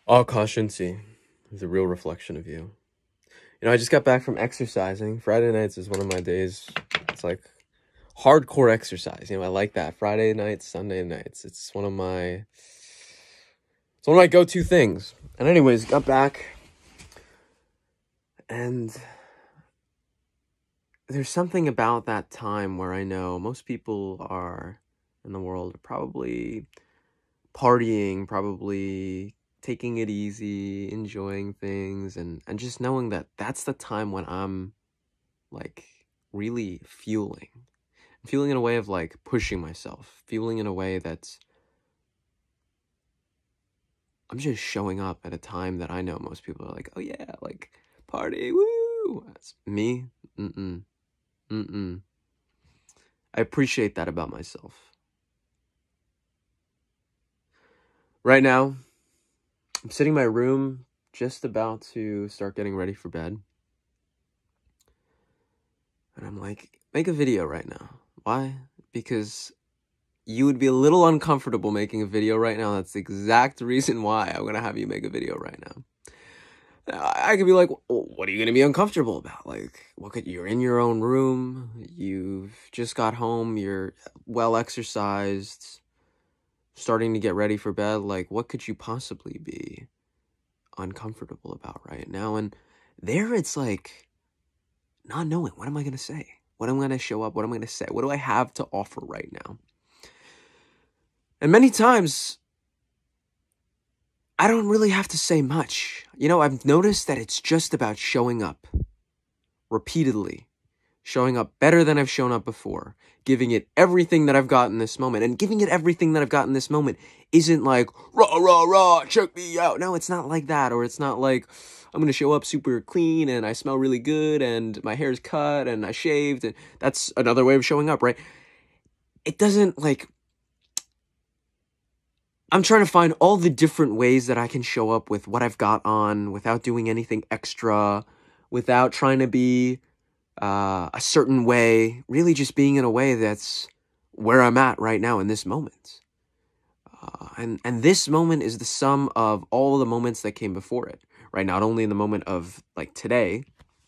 Akash INTI is a real reflection of you. You know, I just got back from exercising. Friday nights is one of my days. It's like hardcore exercise. You know, I like that. Friday nights, Sunday nights. It's one of my go-to things. And anyways, got back. And there's something about that time where I know most people are in the world are probably partying, probably taking it easy, enjoying things, and just knowing that that's the time when I'm like really fueling in a way of like pushing myself, fueling in a way that's I'm just showing up at a time that I know most people are like, oh yeah, like party, woo. That's me. I appreciate that about myself. Right now, I'm sitting in my room, just about to start getting ready for bed. And I'm like, make a video right now. Why? Because you would be a little uncomfortable making a video right now. That's the exact reason why I'm going to have you make a video right now. I could be like, well, what are you going to be uncomfortable about? Like, you're in your own room. You've just got home. You're well exercised, starting to get ready for bed. Like, what could you possibly be uncomfortable about right now? And there it's like not knowing, what am I going to say? What am I going to show up? What am I going to say? What do I have to offer right now? And many times, I don't really have to say much. You know, I've noticed that it's just about showing up repeatedly, showing up better than I've shown up before, giving it everything that I've got in this moment. And giving it everything that I've got in this moment isn't like, rah, rah, rah, check me out. No, it's not like that. Or it's not like, I'm going to show up super clean and I smell really good and my hair's cut and I shaved. And that's another way of showing up, right? It doesn't like... I'm trying to find all the different ways that I can show up with what I've got on without doing anything extra, without trying to be a certain way, really just being in a way that's where I'm at right now in this moment. And this moment is the sum of all the moments that came before it, right? Not only in the moment of like today,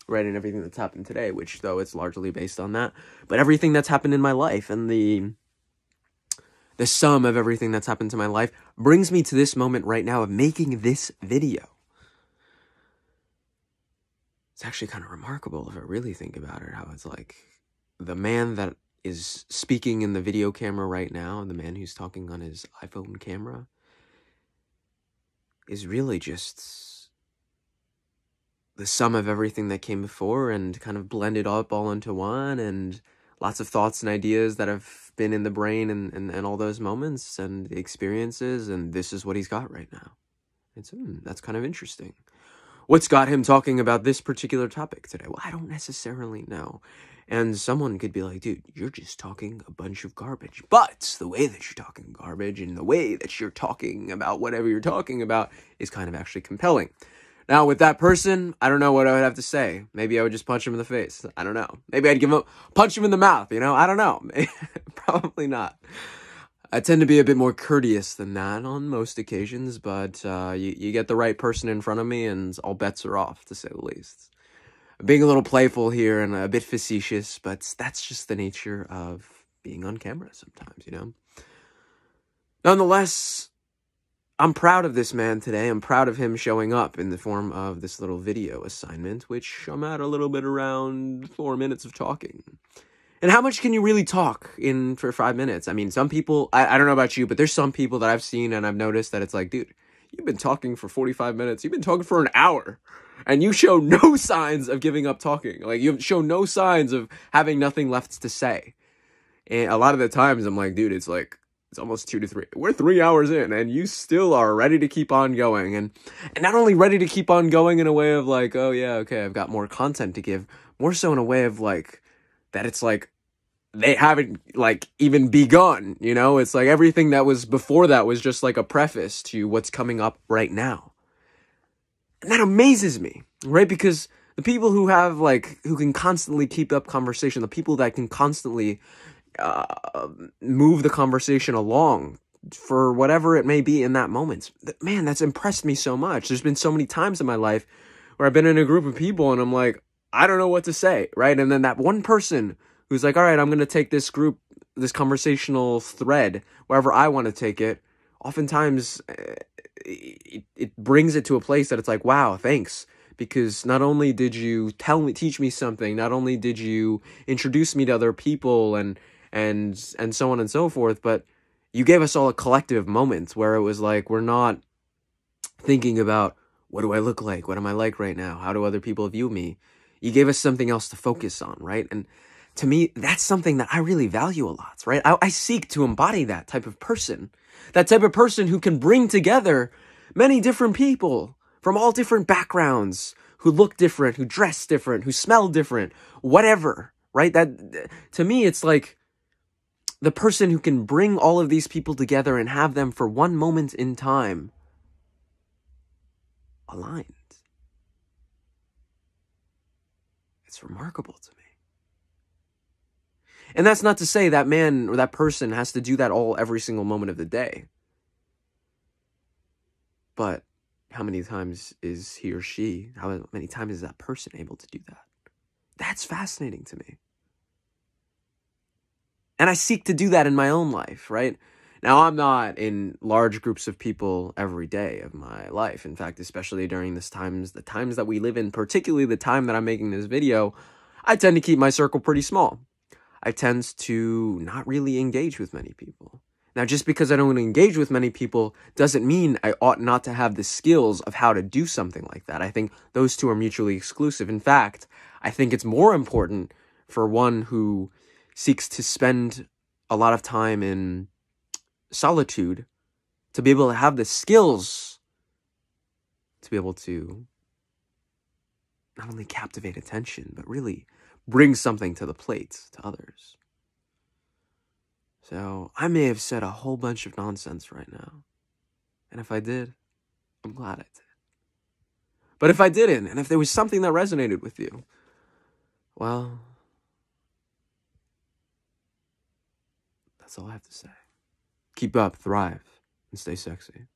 right, and everything that's happened today, which though it's largely based on that, but everything that's happened in my life and the sum of everything that's happened to my life brings me to this moment right now of making this video. It's actually kind of remarkable if I really think about it, how it's like the man that is speaking in the video camera right now, and the man who's talking on his iPhone camera, is really just the sum of everything that came before and kind of blended up all into one, and lots of thoughts and ideas that have been in the brain and all those moments and the experiences, and this is what he's got right now. It's that's kind of interesting. What's got him talking about this particular topic today? Well, I don't necessarily know. And someone could be like, dude, you're just talking a bunch of garbage. But the way that you're talking garbage and the way that you're talking about whatever you're talking about is kind of actually compelling. Now, with that person, I don't know what I would have to say. Maybe I would just punch him in the face. I don't know. Maybe I'd punch him in the mouth, you know? I don't know. Probably not. I tend to be a bit more courteous than that on most occasions, but you get the right person in front of me and all bets are off, to say the least. Being a little playful here and a bit facetious, but that's just the nature of being on camera sometimes, you know? Nonetheless, I'm proud of this man today. I'm proud of him showing up in the form of this little video assignment, which I'm at a little bit around 4 minutes of talking. And how much can you really talk for 5 minutes? I mean, some people, I don't know about you, but there's some people that I've seen and I've noticed that it's like, dude, you've been talking for 45 minutes. You've been talking for an hour and you show no signs of giving up talking. Like, you show no signs of having nothing left to say. And a lot of the times I'm like, dude, it's almost 2 to 3. We're 3 hours in and you still are ready to keep on going. And not only ready to keep on going in a way of like, oh yeah, okay, I've got more content to give, more so in a way of like, that it's like, they haven't like even begun, you know? It's like everything that was before that was just like a preface to what's coming up right now. And that amazes me, right? Because the people who can constantly keep up conversation, the people that can constantly move the conversation along for whatever it may be in that moment. Man, that's impressed me so much. There's been so many times in my life where I've been in a group of people and I'm like, I don't know what to say, right? And then that one person who's like, all right, I'm going to take this conversational thread, wherever I want to take it, oftentimes it brings it to a place that it's like, wow, thanks. Because not only did you teach me something, not only did you introduce me to other people and so on and so forth, but you gave us all a collective moment where it was like, we're not thinking about, what do I look like? What am I like right now? How do other people view me? You gave us something else to focus on, right? And to me, that's something that I really value a lot, right? I seek to embody that type of person who can bring together many different people from all different backgrounds, who look different, who dress different, who smell different, whatever, right? That, to me, it's like the person who can bring all of these people together and have them for one moment in time aligned. It's remarkable to me. And that's not to say that man or that person has to do that every single moment of the day. But how many times is he or she, how many times is that person able to do that? That's fascinating to me. And I seek to do that in my own life, right? Now, I'm not in large groups of people every day of my life. In fact, especially during the times that we live in, particularly the time that I'm making this video, I tend to keep my circle pretty small. I tend to not really engage with many people. Now, just because I don't engage with many people doesn't mean I ought not to have the skills of how to do something like that. I think those two are mutually exclusive. In fact, I think it's more important for one who seeks to spend a lot of time in solitude to be able to have the skills to be able to not only captivate attention, but really bring something to the plate to others. So I may have said a whole bunch of nonsense right now. And if I did, I'm glad I did. But if I didn't, and if there was something that resonated with you, well, that's all I have to say. Keep up, thrive, and stay sexy.